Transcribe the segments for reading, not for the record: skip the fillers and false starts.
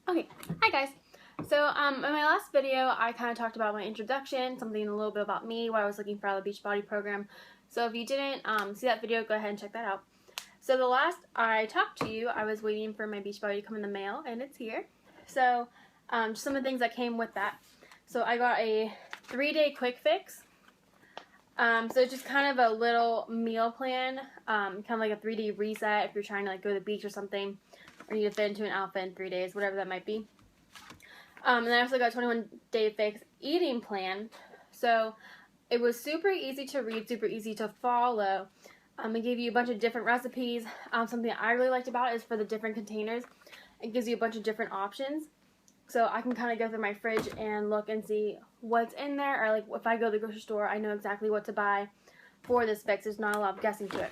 Okay, hi guys. So in my last video, I kind of talked about my introduction, something a little bit about me, what I was looking for out of the Beachbody program. So if you didn't see that video, go ahead and check that out. So the last I talked to you, I was waiting for my Beachbody to come in the mail, and it's here. So just some of the things that came with that. So I got a 3-day quick fix. So it's just kind of a little meal plan, kind of like a 3-day reset if you're trying to like go to the beach or something, or you need to fit into an outfit in 3 days, whatever that might be. And then I also got a 21-day fix eating plan. So it was super easy to read, super easy to follow. It gave you a bunch of different recipes. Something I really liked about it is for the different containers. It gives you a bunch of different options. So I can kind of go through my fridge and look and see what's in there. Or like if I go to the grocery store, I know exactly what to buy for this fix. There's not a lot of guessing to it.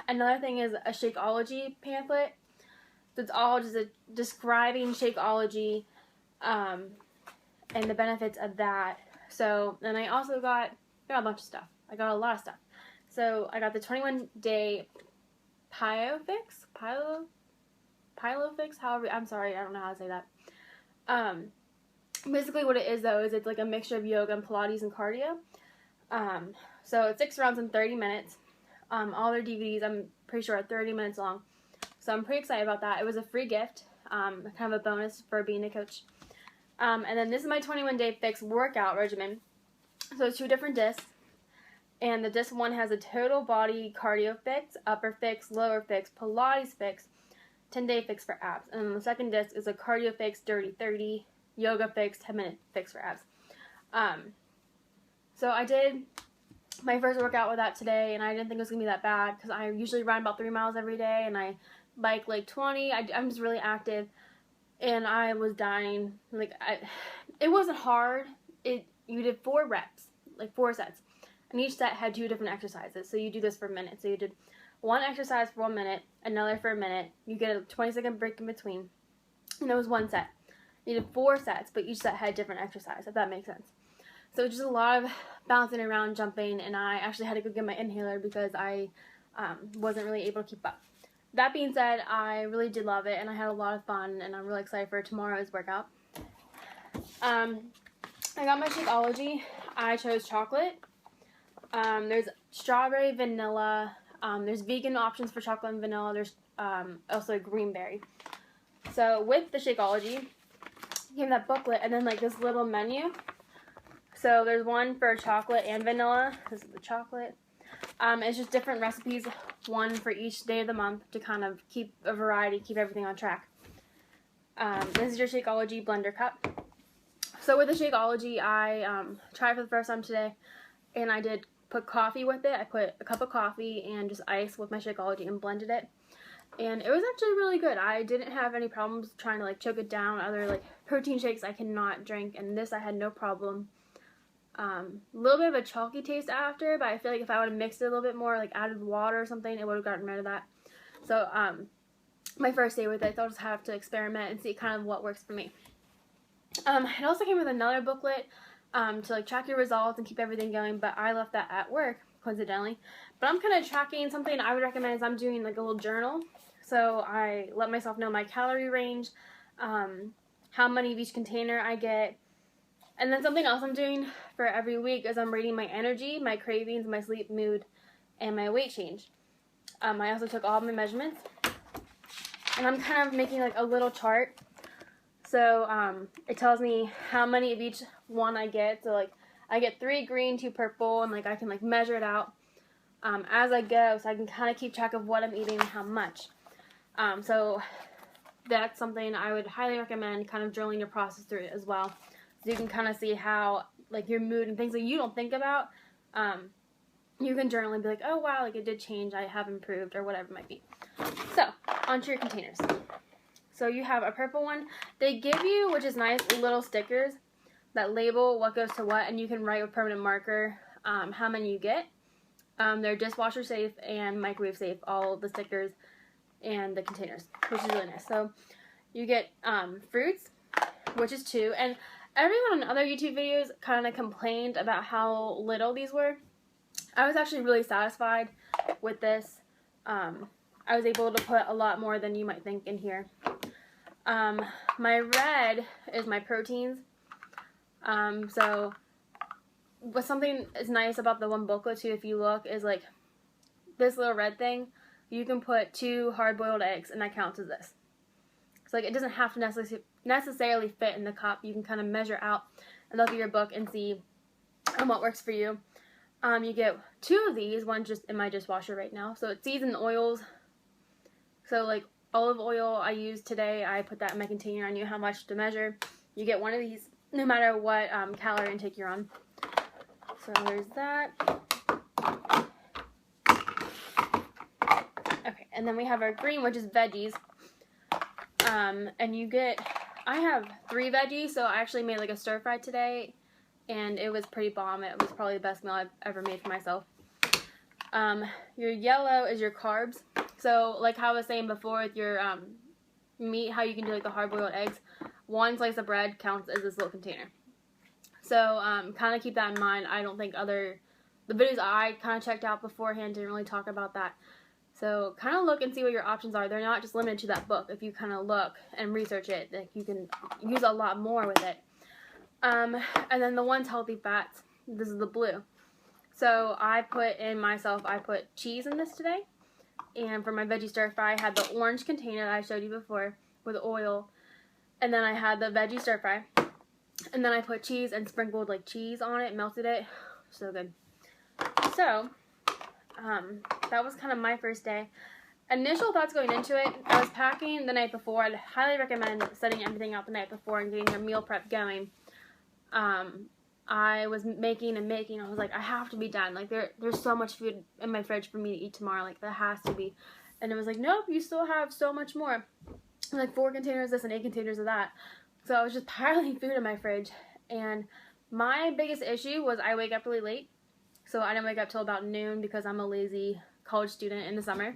Another thing is a Shakeology pamphlet. So it's all just describing Shakeology and the benefits of that. So, and I also got a bunch of stuff. I got a lot of stuff. So I got the 21-day Pilo Fix. However, I'm sorry, I don't know how to say that. Basically what it is though is it's like a mixture of yoga and Pilates and cardio. So it's 6 rounds in 30 minutes. All their DVDs, I'm pretty sure, are 30 minutes long. So I'm pretty excited about that. It was a free gift, kind of a bonus for being a coach. And then this is my 21-day fix workout regimen. So it's 2 different discs. And the disc 1 has a total body cardio fix, upper fix, lower fix, Pilates fix, 10-day fix for abs. And then the second disc is a cardio fix, dirty 30, yoga fix, 10-minute fix for abs. So I did my first workout with that today, and I didn't think it was going to be that bad because I usually run about 3 miles every day, and I bike like 20. I'm just really active, and I was dying. Like it wasn't hard. You did 4 reps, like 4 sets, and each set had 2 different exercises. So you do this for a minute. So you did 1 exercise for 1 minute, another for a minute. You get a 20-second break in between, and it was 1 set. You did 4 sets, but each set had a different exercise, if that makes sense. So just a lot of bouncing around, jumping, and I actually had to go get my inhaler because I wasn't really able to keep up. That being said, I really did love it, and I had a lot of fun, and I'm really excited for tomorrow's workout. I got my Shakeology. I chose chocolate. There's strawberry, vanilla. There's vegan options for chocolate and vanilla. There's also greenberry. So with the Shakeology, you have that booklet, and then like this little menu. So there's one for chocolate and vanilla. This is the chocolate. It's just different recipes, one for each day of the month to kind of keep a variety, keep everything on track. This is your Shakeology blender cup. So with the Shakeology, I tried for the first time today, and I did put coffee with it. I put a cup of coffee and just ice with my Shakeology and blended it. And it was actually really good. I didn't have any problems trying to like choke it down. Other like protein shakes I cannot drink, and this I had no problem. A little bit of a chalky taste after, but I feel like if I would have mixed it a little bit more, like added water or something, it would have gotten rid of that. So my first day with it, I'll just have to experiment and see kind of what works for me. It also came with another booklet to like track your results and keep everything going, but I left that at work, coincidentally. But I'm kind of tracking something I would recommend is I'm doing like a little journal. So I let myself know my calorie range, how many of each container I get. And then something else I'm doing for every week is I'm rating my energy, my cravings, my sleep, mood, and my weight change. I also took all of my measurements. And I'm kind of making like a little chart. So it tells me how many of each one I get. So like I get 3 green, 2 purple, and like I can like measure it out as I go, so I can kind of keep track of what I'm eating and how much. So that's something I would highly recommend, kind of journaling your process through it as well. So you can kind of see how, like, your mood and things that you don't think about, you can journal and be like, oh, wow, like, it did change, I have improved, or whatever it might be. So, onto your containers. So you have a purple one. They give you, which is nice, little stickers that label what goes to what, and you can write with permanent marker how many you get. They're dishwasher safe and microwave safe, all the stickers and the containers, which is really nice. So you get fruits, which is 2, and everyone in other YouTube videos kind of complained about how little these were. I was actually really satisfied with this. I was able to put a lot more than you might think in here. My red is my proteins. So what something is nice about the one booklet too, if you look, is like this little red thing, you can put 2 hard-boiled eggs and that counts as this. So like it doesn't have to necessarily fit in the cup. You can kind of measure out and look at your book and see what works for you. You get 2 of these, one just in my dishwasher right now. So it's seasoned oils. So like olive oil I used today, I put that in my container. I knew how much to measure. You get one of these no matter what calorie intake you're on. So there's that. Okay, and then we have our green, which is veggies. And you get, I have 3 veggies, so I actually made like a stir fry today, and it was pretty bomb. It was probably the best meal I've ever made for myself. Your yellow is your carbs. So like how I was saying before with your meat, how you can do like the hard-boiled eggs, 1 slice of bread counts as this little container. So kind of keep that in mind. I don't think the videos I kind of checked out beforehand didn't really talk about that. So kind of look and see what your options are. They're not just limited to that book. If you kind of look and research it, like you can use a lot more with it. And then the one's healthy fats. This is the blue. So I put cheese in this today. And for my veggie stir fry, I had the orange container that I showed you before with oil. And then I had the veggie stir fry. And then I put cheese and sprinkled like cheese on it, melted it. So good. So that was kind of my first day. Initial thoughts going into it, I was packing the night before. I'd highly recommend setting everything out the night before and getting your meal prep going. I was making and making. I was like, I have to be done. Like there's so much food in my fridge for me to eat tomorrow. Like there has to be. And it was like, nope, you still have so much more. Like 4 containers of this and 8 containers of that. So I was just piling food in my fridge. And my biggest issue was I wake up really late. So I didn't wake up till about noon because I'm a lazy college student in the summer.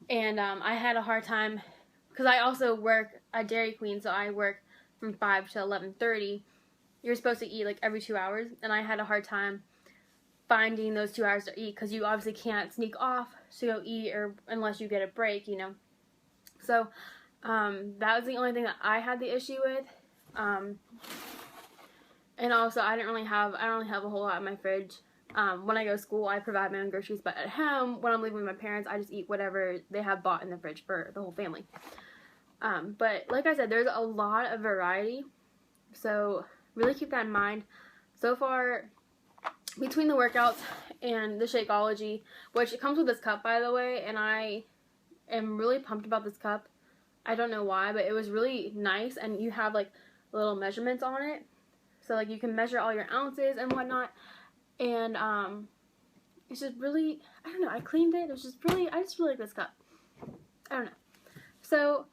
And I had a hard time because I also work at Dairy Queen, so I work from 5 to 11:30. You're supposed to eat like every 2 hours, and I had a hard time finding those 2 hours to eat because you obviously can't sneak off to go eat or unless you get a break, you know. So that was the only thing that I had the issue with. And also I don't really have a whole lot in my fridge. When I go to school, I provide my own groceries, but at home, when I'm living with my parents, I just eat whatever they have bought in the fridge for the whole family. But like I said, there's a lot of variety, so really keep that in mind. So far, between the workouts and the Shakeology, which it comes with this cup, by the way, and I am really pumped about this cup. I don't know why, but it was really nice, and you have like little measurements on it, so like you can measure all your ounces and whatnot. And it's just really, I don't know, I cleaned it. It was just really, I just really like this cup. I don't know. So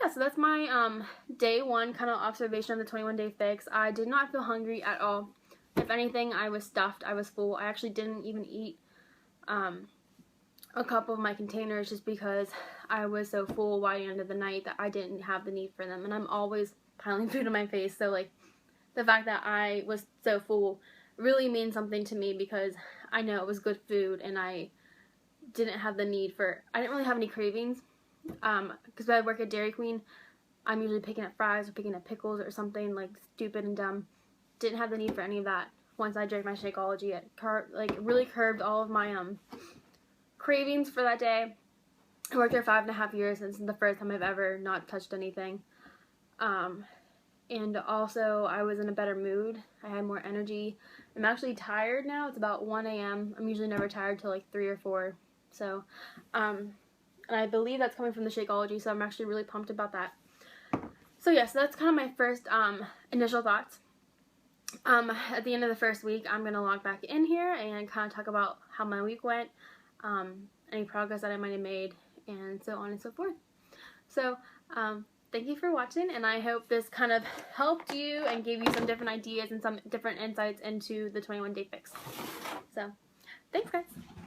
yeah, so that's my day 1 kind of observation of the 21 day fix. I did not feel hungry at all. If anything, I was stuffed. I was full. I actually didn't even eat a couple of my containers just because I was so full by the end of the night that I didn't have the need for them. And I'm always piling food in my face, so like the fact that I was so full really means something to me because I know it was good food and I didn't have the need for, I didn't really have any cravings. Because when I work at Dairy Queen, I'm usually picking up fries or picking up pickles or something like stupid and dumb. Didn't have the need for any of that. Once I drank my Shakeology, it really curbed all of my cravings for that day. I worked there 5.5 years, and this is the first time I've ever not touched anything. And also, I was in a better mood. I had more energy. I'm actually tired now. It's about 1 a.m. I'm usually never tired till like 3 or 4. So, and I believe that's coming from the Shakeology, so I'm actually really pumped about that. So yeah, so that's kind of my first initial thoughts. At the end of the first week, I'm going to log back in here and kind of talk about how my week went, any progress that I might have made, and so on and so forth. So, thank you for watching, and I hope this kind of helped you and gave you some different ideas and some different insights into the 21 day fix. So, thanks guys!